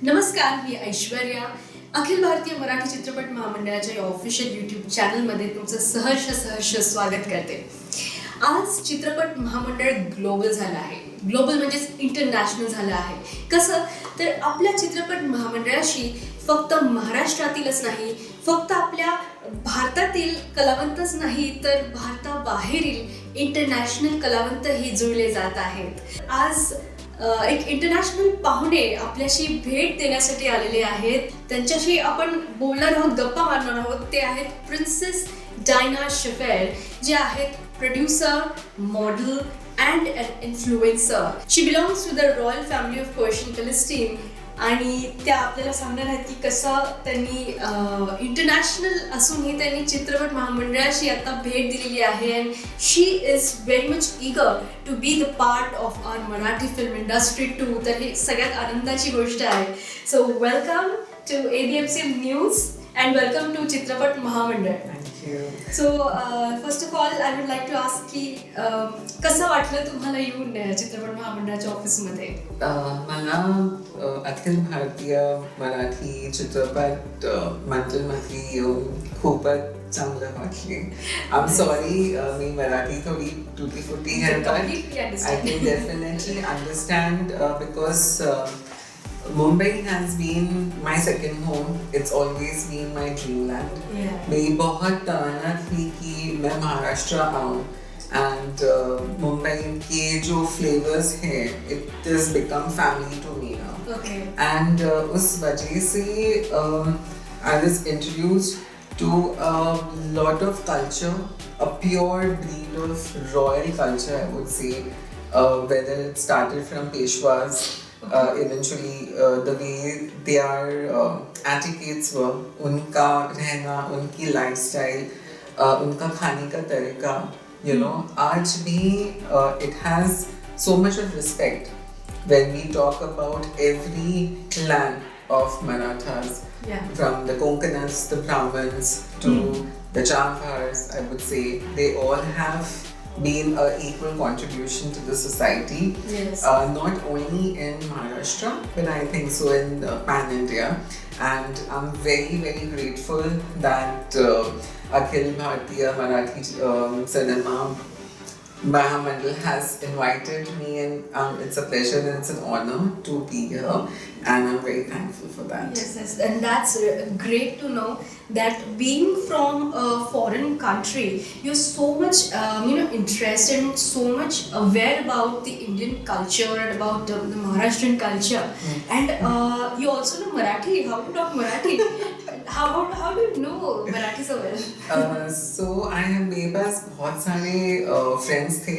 नमस्कार, मी ऐश्वर्या. अखिल भारतीय मराठी चित्रपट महामंडळाच्या या ऑफिशियल यूट्यूब चॅनलमध्ये तुमचं सहर्ष स्वागत करते. आज चित्रपट महामंडळ ग्लोबल झालं आहे. ग्लोबल म्हणजेच इंटरनॅशनल झालं आहे. कसं तर आपल्या चित्रपट महामंडळाशी फक्त महाराष्ट्रातीलच नाही, फक्त आपल्या भारतातील कलावंतच नाही, तर भारताबाहेरील इंटरनॅशनल कलावंतही जुळले जात आहेत. आज एक इंटरनॅशनल पाहुणे आपल्याशी भेट देण्यासाठी आलेले आहेत. त्यांच्याशी आपण बोलणार आहोत, गप्पा मारणार आहोत. ते आहेत प्रिन्सेस डायना शेफेर, जे आहेत producer, model and an influencer. She belongs to the royal family of Persian Palestine. आणि त्या आपल्याला सांगणार आहेत की कसं त्यांनी इंटरनॅशनल असूनही त्यांनी चित्रपट महामंडळाशी आता भेट दिलेली आहे. And she is very much eager to be the part of our Marathi film industry too. तर ही सगळ्यात आनंदाची गोष्ट आहे. So welcome to ABFC news and welcome to Chitrapat Mahamandal. So first of all I would like to ask की कसं वाटलं तुम्हाला येऊन चित्रपट महामंडळाच्या ऑफिसमध्ये? मला अखिल भारतीय मराठी चित्रपट मंडळमध्ये येऊन खूपच चांगलं वाटले. आय एम सॉरी, मी मराठी थोडी तुटी फुटी है, but I can definitely understand because Mumbai has been my second home. It's always been my dreamland. मेरी बहुत तमन्ना थी कि मैं महाराष्ट्र आऊँ and मुंबई के जो flavors हैं, it has become family to me now. Okay. And उस वजह से I was introduced to a lot of culture, a pure breed of royal culture, I would say, whether it started from Peshwas. Eventually the way their etiquettes were, उनका रहना, उनकी lifestyle, उनका खाने का तरीका, you know, आज भी it has so much of respect when we talk about every clan of Marathas. From the Konkanas, the Brahmins to the Chamhars, I would say they all have been an equal contribution to the society. Yes. Not only in Maharashtra, but I think so in pan India. And I'm very grateful that Akhil Bharatiya Marathi Cinema Mahamandal has invited me, and it's a pleasure and it's an honor to be here, and I'm very thankful for that. Yes, and that's great to know that being from a foreign country, you're so much interested and so much aware about the Indian culture and about the Maharashtrian culture. And you also know Marathi. How to talk Marathi? How do you know Marathi so well? So I have मेरे पास बहुत सारे friends थे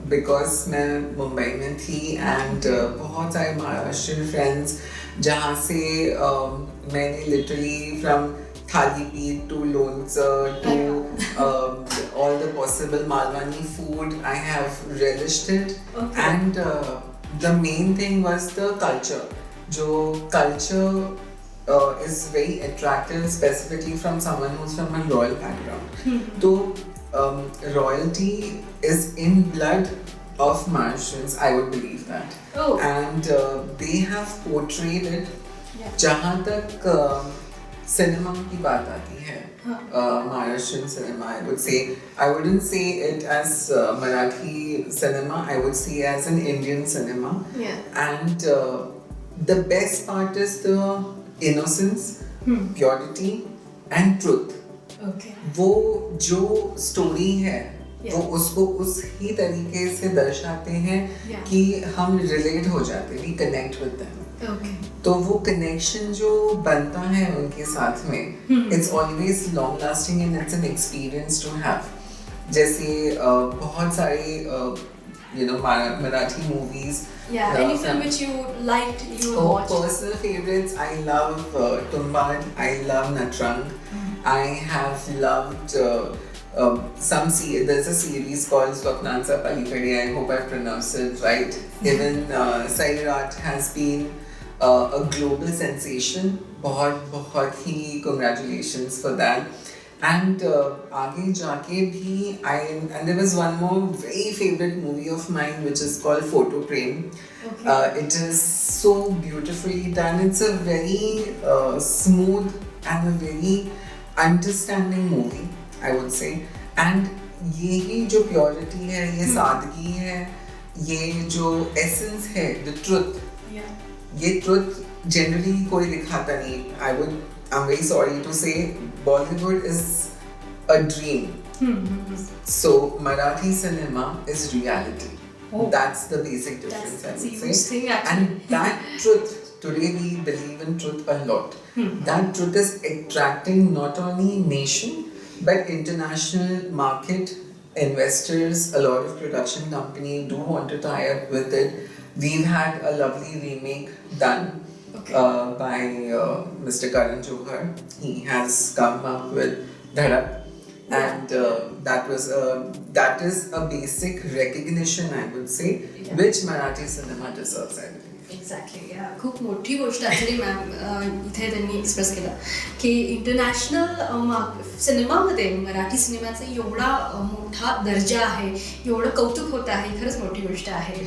because मैं मुंबई में थी, and बहुत सारे Maharashtrian friends जहाँ से मैंने literally from थालीपीठ to लोणचं to all the possible Malwani food, I have relished it. Okay. And the main thing was the culture. जो culture is very attractive, specifically from someone who's from a royal background. So royalty is in blood of Maharashtrians, I would believe that. Oh. And they have portrayed it. Yeah. जहाँ तक cinema की बात आती है, Maharashtrian cinema, I would say, I wouldn't say it as Marathi cinema, I would say as an Indian cinema. Yeah. And the best part is the innocence, purity and truth. Okay. वो जो story है, Yeah. वो उसको उस ही तरीके से दर्शाते हैं कि हम रिलेट हो जाते हैं, we connect with them. Okay. तो वो कनेक्शन जो बनता है उनके साथ में, it's always long lasting and it's an experience to have. जैसे बहुत सारे Marathi movies. Yeah, any film which you liked, you watched? Personal favorites, I love Tumbad, I love Natrang. I have loved there's a series called Swapnansa Palikade, I hope I pronounced it right. Even Sairat has been a global sensation. बहुत ही congratulations for that. And आगे जाके भी and there was one more very favorite movie of mine which is called Photo Frame. Okay. It is so beautifully done. It's a very smooth and a very understanding movie, I would say. And यही जो purity है, ये सादगी है, ये जो essence है, the truth, Yeah. ये truth generally कोई दिखाता नहीं. I'm very sorry to say, Bollywood is a dream. So Marathi cinema is reality. Oh. That's the basic difference, That's I the would huge say. thing, actually. And that truth, today we believe in truth a lot. That truth is attracting not only nation but international market investors. A lot of production company do want to tie up with it. We've had a lovely remake done Okay. by Mr. Karan Johar. He has come up with Dhadak. And that is a basic recognition, I would say, Yeah. which Marathi cinema deserves, I believe. Exactly या खूप मोठी गोष्ट actually ma'am इथे त्यांनी express केलं की international सिनेमामध्ये मराठी सिनेमाचा एवढा मोठा दर्जा आहे, एवढं कौतुक होत आहे, खरंच मोठी गोष्ट आहे.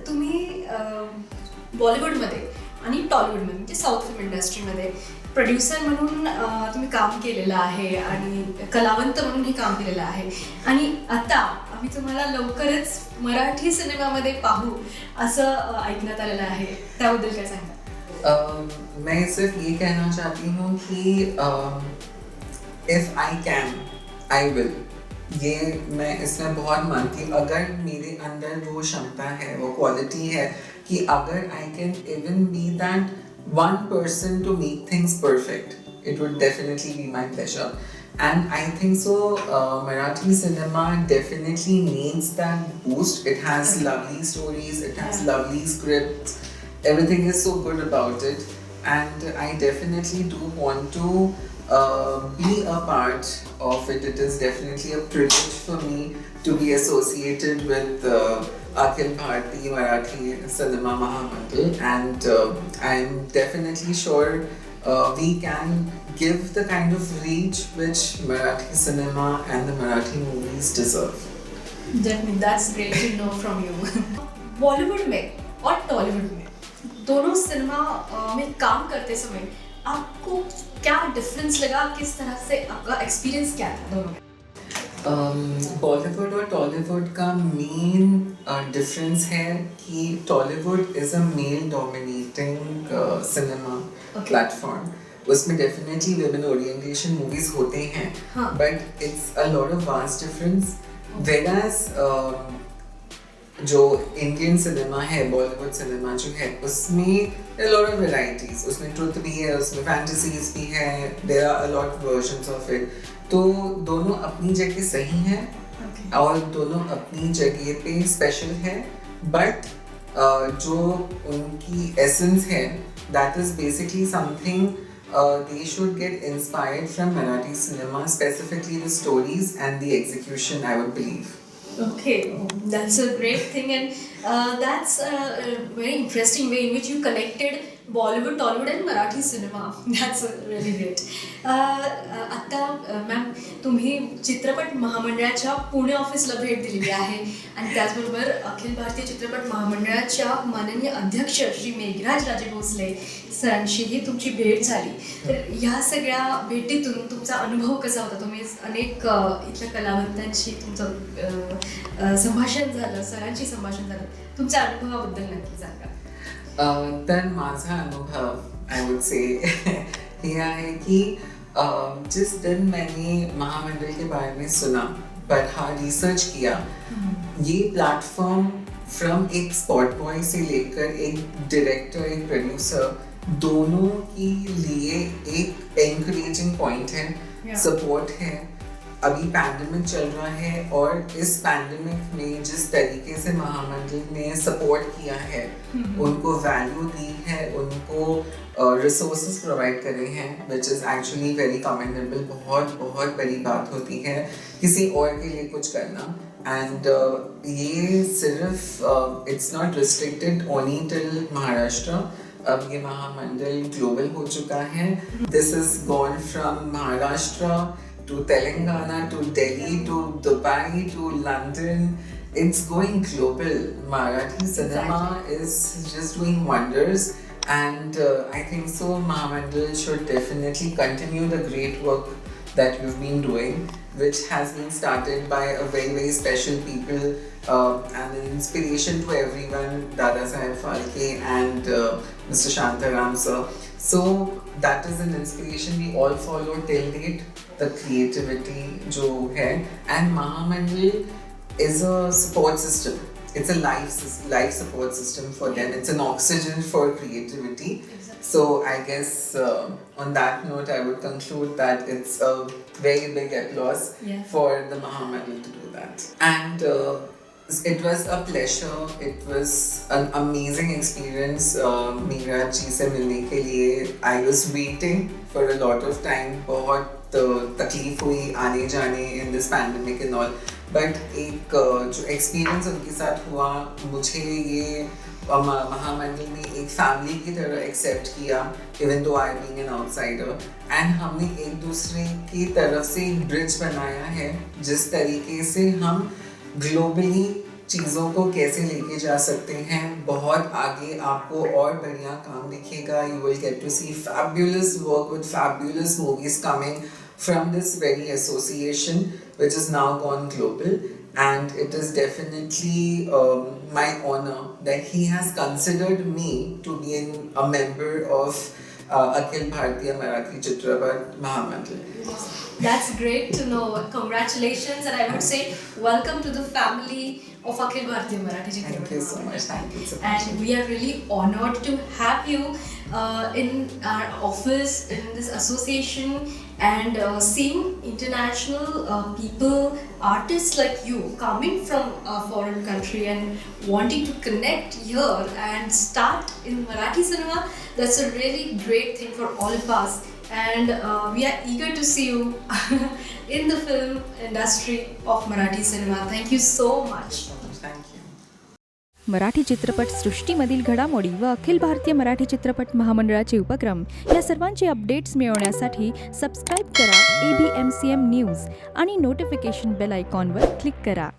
तुम्ही बॉलिवूडमध्ये आणि टॉलिवूडमध्ये म्हणजे साऊथ फिल्म इंडस्ट्रीमध्ये प्रोड्युसर म्हणून तुम्ही काम केलेलं आहे आणि कलावंत म्हणूनही काम केलेलं आहे आणि आता आम्ही तुम्हाला लवकरच मराठी सिनेमामध्ये पाहू असं ऐकण्यात आलेलं आहे, त्याबद्दल काय सांगा? मैं सिर्फ ये कहना चाहती हूँ कि if I can I will. ये मैं इसमें बहुत मानती हूँ. अगर मेरे अंदर वो क्षमता है, वो क्वालिटी है कि अगर I can even be that one person to make things perfect, it would definitely be my pleasure. And I think so Marathi cinema definitely needs that boost. It has lovely stories, it has lovely scripts, everything is so good about it, and I definitely do want to be a part of it. It is definitely a privilege for me to be associated with Akhil Bharti Marathi Cinema Mahamandal, and I'm definitely sure we can give the kind of reach which Marathi cinema and the Marathi movies deserve. Definitely, that's great to know from you. Bollywood में और टॉलीवुड में दोनों cinema में काम करते समय आपको क्या डिफरेंस लगा, किस तरह से आपका एक्सपीरियंस क्या था दोनों में? बॉलीवुड और टॉलीवुड का मेन डिफरेंस है कि Tollywood is a male dominating cinema platform. उसमें डेफिनेटली विमेन ओरिएंटेशन मूवीज होते हैं, but it's a lot of vast difference. Whereas जो इंडियन सिनेमा है, बॉलीवुड सिनेमा जो है, उसमें a lot of varieties. उसमें ट्रुथ भी है, उसमें फैंटेसीज भी है, there are a lot of versions of it. तो दोनों अपनी जगह सही हैं और दोनों अपनी जगह पे स्पेशल है, बट जो उनकी एसेंस है, that is basically something they should get inspired from Marathi cinema, specifically the stories and the execution, I would believe. Okay, that's a great thing, and that's a very interesting way in which you connected Bollywood, Tollywood and Marathi cinema. That's really great. आता ma'am तुम्ही चित्रपट महामंडळाच्या पुणे ऑफिसला भेट दिलेली आहे आणि त्याचबरोबर अखिल भारतीय चित्रपट महामंडळाच्या माननीय अध्यक्ष श्री मेघराज राजे भोसले सरांशीही तुमची भेट झाली. तर ह्या सगळ्या भेटीतून तुमचा अनुभव कसा होता? तुम्ही अनेक इथल्या कलावंतांशी तुमचं संभाषण झालं, सरांशी संभाषण झालं, तुमच्या अनुभवाबद्दल नक्की सांगा. तर माझा अनुभव आई वुड से ये है कि जिस दिन मैंने महामंडल के बारे में सुना, पढ़ा, रिसर्च किया, ये प्लेटफॉर्म फ्रॉम एक स्पॉट बॉय से लेकर एक डायरेक्टर, एक प्रोड्यूसर, दोनों के लिए एक एनकरेजिंग पॉइंट है, सपोर्ट है. अभी पैंडेमिक चल रहा है और इस पैंडेमिक में जिस तरीके से महामंडल ने सपोर्ट किया है, उनको वैल्यू दी है, उनको रिसोर्सेज प्रोवाइड करे हैं, which is actually very commendable. बहुत बहुत बड़ी बात होती है किसी और के लिए कुछ करना. एंड ये सिर्फ it's not restricted only till Maharashtra. अब ये महामंडल ग्लोबल हो चुका है. This is gone from Maharashtra to Telangana to Delhi to Dubai to London. It's going global. Marathi cinema is just doing wonders, and I think so. Mahamandal should definitely continue the great work that you've been doing, which has been started by a very special people and an inspiration to everyone, Dada Saheb Phalke and Mr. Shantaram sir. So that is an inspiration we all follow till date. The creativity जो है, and Mahamandal is a support system. It's a life support system for them. It's an oxygen for creativity. So I guess on that note, I would conclude that it's a very big applause for the Mahamandal to do that. And it was a pleasure. It was an amazing experience. Meeraj ji से मिलने के लिए I was waiting for a lot of time. बहुत तकलीफ हुई आने जाने in this pandemic and all. But एक जो experience उनके साथ हुआ, मुझे ये महामंडल ने एक फैमिली की तरह एक्सेप्ट किया, even though I being an outsider, and हमने एक दूसरे की तरफ से एक ब्रिज बनाया है, जिस तरीके से हम ग्लोबली चीज़ों को कैसे लेके जा सकते हैं. बहुत आगे आपको और बढ़िया काम दिखेगा. You will get to see fabulous work with fabulous movies coming from this very association, which is now gone global, and it is definitely my honor that he has considered me to be a member of Akhil Bharatiya Marathi Chitrapat Mahamandal. That's great to know. Congratulations, and I would say welcome to the family of Akhil Bharatiya Marathi Chitrapat. Thank you so much. Thank you so much. And we are really honored to have you in our office in this association, and seeing international people, artists like you coming from a foreign country and wanting to connect here and start in Marathi cinema. That's a really great thing for all of us, and we are eager to see you in the film industry of Marathi cinema. Thank you so much. Thank you. Marathi चित्रपट सृष्टीमधील घडामोडी व अखिल भारतीय मराठी चित्रपट महामंडळाचे उपक्रम या सर्वांचे updates मिळवण्यासाठी subscribe करा ABMCM न्यूज आणि नोटिफिकेशन बेल आयकॉनवर क्लिक करा.